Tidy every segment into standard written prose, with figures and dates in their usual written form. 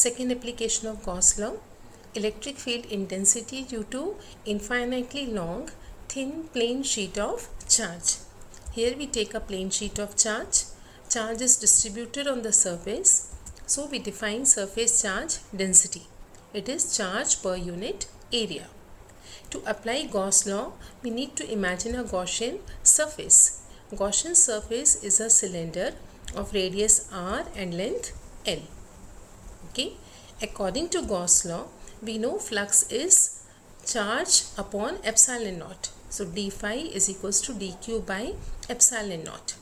Second application of Gauss law, electric field intensity due to infinitely long thin plane sheet of charge. Here we take a plane sheet of charge. Charge is distributed on the surface. So we define surface charge density. It is charge per unit area. To apply Gauss law, we need to imagine a Gaussian surface. Gaussian surface is a cylinder of radius r and length L. Okay. According to Gauss law, we know flux is charge upon epsilon naught. So d phi is equals to dq by epsilon naught.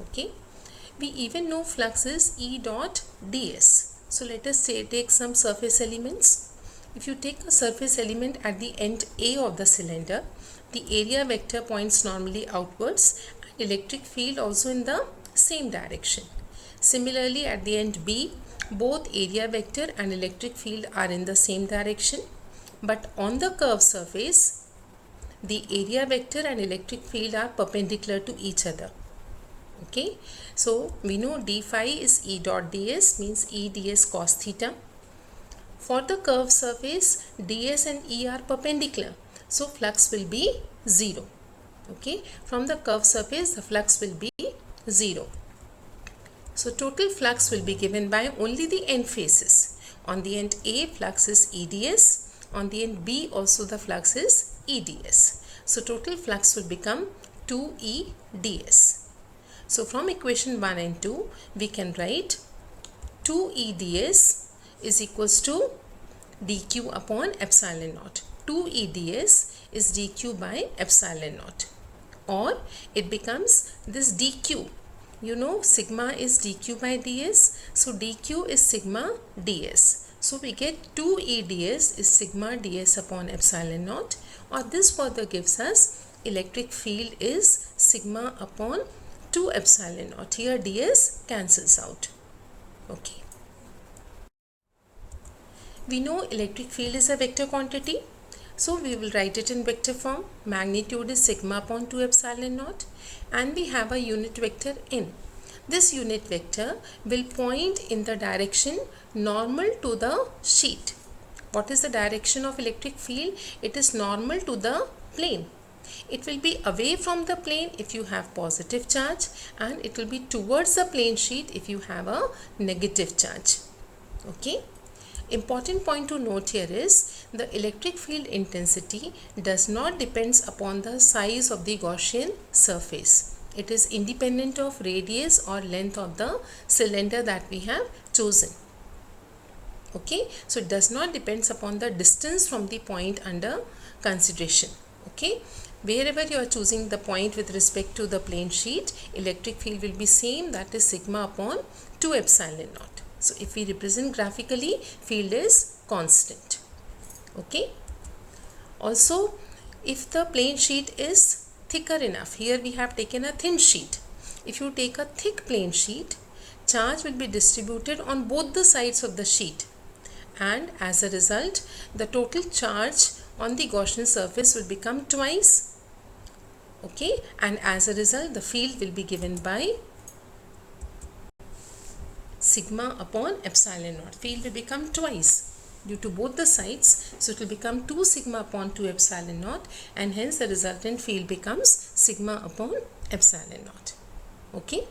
Okay. We even know flux is E dot ds. So let us say take some surface elements. If you take a surface element at the end A of the cylinder, the area vector points normally outwards and electric field also in the same direction. Similarly, at the end B, both area vector and electric field are in the same direction, but on the curved surface, the area vector and electric field are perpendicular to each other. Okay, so we know d phi is E dot ds, means E ds cos theta. For the curved surface, ds and E are perpendicular, so flux will be 0. Okay, from the curved surface, the flux will be 0. So total flux will be given by only the end faces. On the end A, flux is EDS. On the end B, also the flux is EDS. So total flux will become 2EDS. So from equation 1 and 2, we can write 2EDS is equals to dq upon epsilon naught. 2EDS is dq by epsilon naught. Or it becomes this dq. You know sigma is dq by ds. So dq is sigma ds. So we get 2EDS is sigma ds upon epsilon naught. Or this further gives us electric field is sigma upon 2 epsilon naught. Here ds cancels out. Okay. We know electric field is a vector quantity. So we will write it in vector form. Magnitude is sigma upon 2 epsilon naught. And we have a unit vector n. This unit vector will point in the direction normal to the sheet. What is the direction of electric field? It is normal to the plane. It will be away from the plane if you have positive charge, and it will be towards the plane sheet if you have a negative charge. Okay. Important point to note here is the electric field intensity does not depend upon the size of the Gaussian surface. It is independent of radius or length of the cylinder that we have chosen. Okay, so it does not depend upon the distance from the point under consideration. Okay, wherever you are choosing the point with respect to the plane sheet, electric field will be same, that is sigma upon 2 epsilon naught. So if we represent graphically, field is constant. Okay. Also, if the plane sheet is thicker enough, here we have taken a thin sheet. If you take a thick plane sheet, charge will be distributed on both the sides of the sheet. And as a result, the total charge on the Gaussian surface will become twice. Okay. And as a result, the field will be given by sigma upon epsilon naught. Field will become twice due to both the sides. So it will become 2 sigma upon 2 epsilon naught, and hence the resultant field becomes sigma upon epsilon naught. Okay.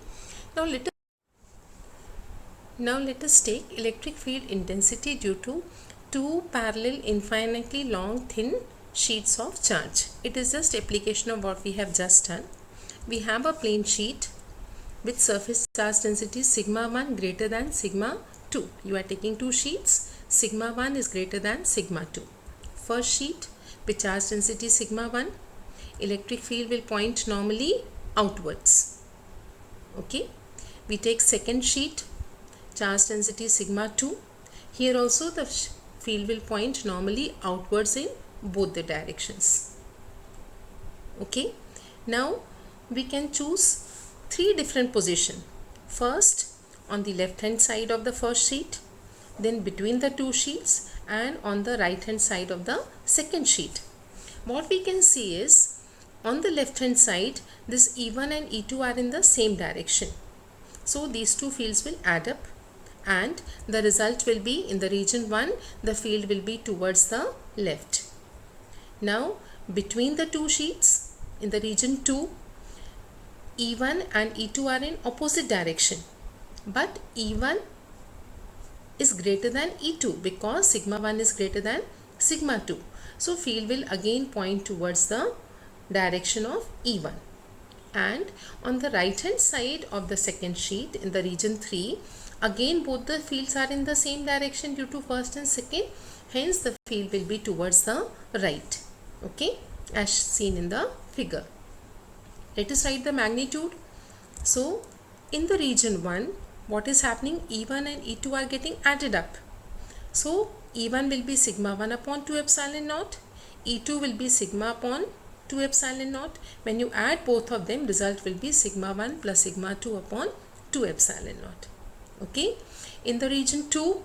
Now let us take electric field intensity due to two parallel infinitely long thin sheets of charge. It is just application of what we have just done. We have a plane sheet with surface charge density sigma 1 greater than sigma 2. You are taking two sheets. Sigma 1 is greater than sigma 2. First sheet with charge density sigma 1, electric field will point normally outwards. Okay. We take second sheet, charge density sigma 2. Here also the field will point normally outwards in both the directions. Okay. Now we can choose 3 different positions. First, on the left hand side of the first sheet, then between the two sheets, and on the right hand side of the second sheet. What we can see is on the left hand side, this E1 and E2 are in the same direction. So these two fields will add up and the result will be in the region 1, the field will be towards the left. Now between the two sheets in the region 2, E1 and E2 are in opposite direction, but E1 is greater than E2 because sigma 1 is greater than sigma 2. So field will again point towards the direction of E1. And on the right hand side of the second sheet in the region 3, again both the fields are in the same direction due to first and second, hence the field will be towards the right, okay, as seen in the figure. Let us write the magnitude. So in the region 1, what is happening? E1 and E2 are getting added up. So E1 will be sigma 1 upon 2 epsilon naught, E2 will be sigma upon 2 epsilon naught. When you add both of them, result will be sigma 1 plus sigma 2 upon 2 epsilon naught. Okay. In the region 2,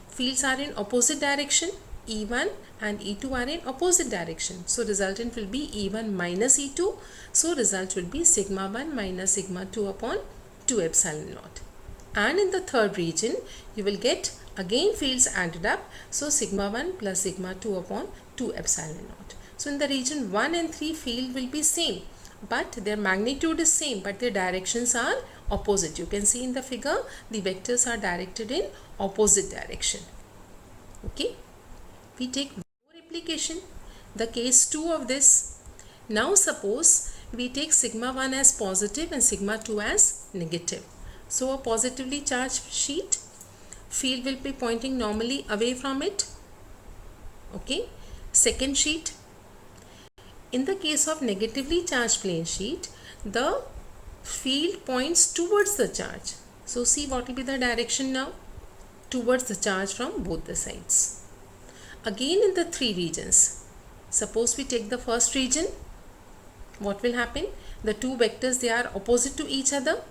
fields are in opposite direction. E1 and E2 are in opposite direction. So resultant will be E1 minus E2. So result will be sigma 1 minus sigma 2 upon 2 epsilon naught. And in the third region, you will get again fields added up. So sigma 1 plus sigma 2 upon 2 epsilon naught. So in the region 1 and 3, field will be same, but their magnitude is same, but their directions are opposite. You can see in the figure, the vectors are directed in opposite direction. Okay. We take more application, the case 2 of this. Now suppose we take sigma 1 as positive and sigma 2 as negative. So a positively charged sheet, field will be pointing normally away from it. Okay. Second sheet, in the case of negatively charged plane sheet, the field points towards the charge. So see what will be the direction now? Towards the charge from both the sides. Again in the three regions, suppose we take the first region, what will happen? The two vectors, they are opposite to each other.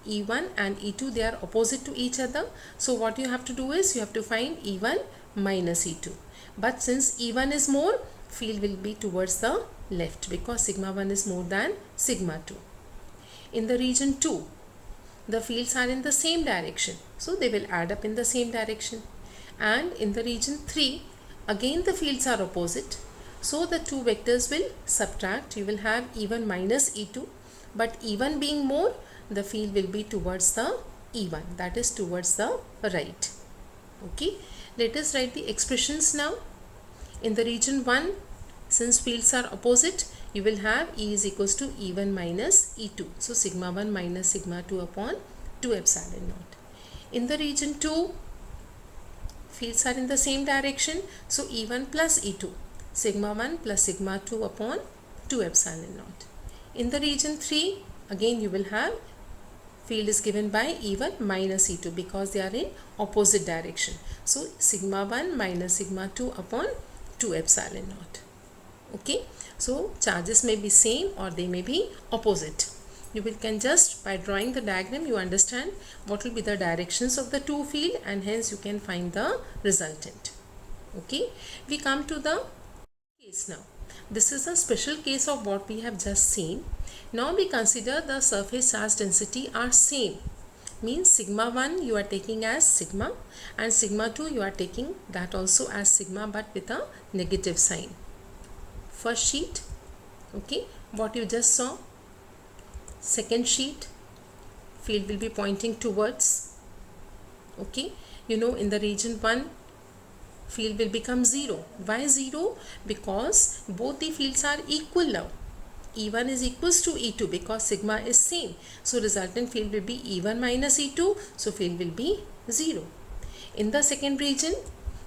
E1 and E2, they are opposite to each other. So what you have to do is you have to find E1 minus E2. But since E1 is more, field will be towards the left because sigma 1 is more than sigma 2. In the region 2, the fields are in the same direction. So they will add up in the same direction. And in the region 3, again the fields are opposite. So the two vectors will subtract. You will have E1 minus E2. But E1 being more, the field will be towards the E1. That is towards the right. Okay. Let us write the expressions now. In the region 1, since fields are opposite, you will have E is equals to E1 minus E2. So sigma 1 minus sigma 2 upon 2 epsilon naught. In the region 2, fields are in the same direction. So E1 plus E2. Sigma 1 plus sigma 2 upon 2 epsilon naught. In the region 3, again you will have field is given by E1 minus E2 because they are in opposite direction. So sigma 1 minus sigma 2 upon 2 epsilon naught. Okay. So charges may be same or they may be opposite. You can just by drawing the diagram, you understand what will be the directions of the two field and hence you can find the resultant. Okay. We come to the case now. This is a special case of what we have just seen. Now we consider the surface charge density are same. Means sigma 1 you are taking as sigma and sigma 2 you are taking that also as sigma but with a negative sign. First sheet, okay, what you just saw. Second sheet, field will be pointing towards. Okay, you know in the region 1, field will become 0. Why 0? Because both the fields are equal now. E1 is equals to E2 because sigma is same. So resultant field will be E1 minus E2. So field will be 0. In the second region,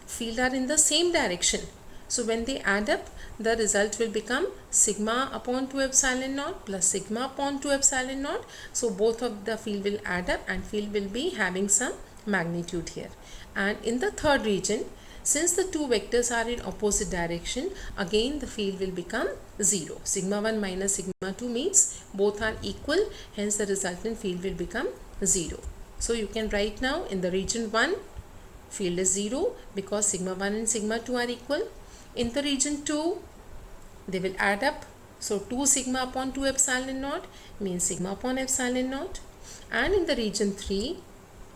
field are in the same direction. So when they add up, the result will become sigma upon 2 epsilon naught plus sigma upon 2 epsilon naught. So both of the field will add up and field will be having some magnitude here. And in the third region, since the two vectors are in opposite direction, again the field will become 0. Sigma 1 minus sigma 2 means both are equal, hence the resultant field will become 0. So you can write now in the region 1, field is 0 because sigma 1 and sigma 2 are equal. In the region 2, they will add up. So 2 sigma upon 2 epsilon naught means sigma upon epsilon naught. And in the region 3,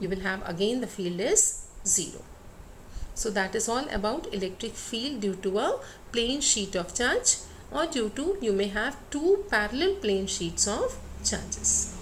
you will have again the field is 0. So that is all about electric field due to a plane sheet of charge, or due to you may have two parallel plane sheets of charges.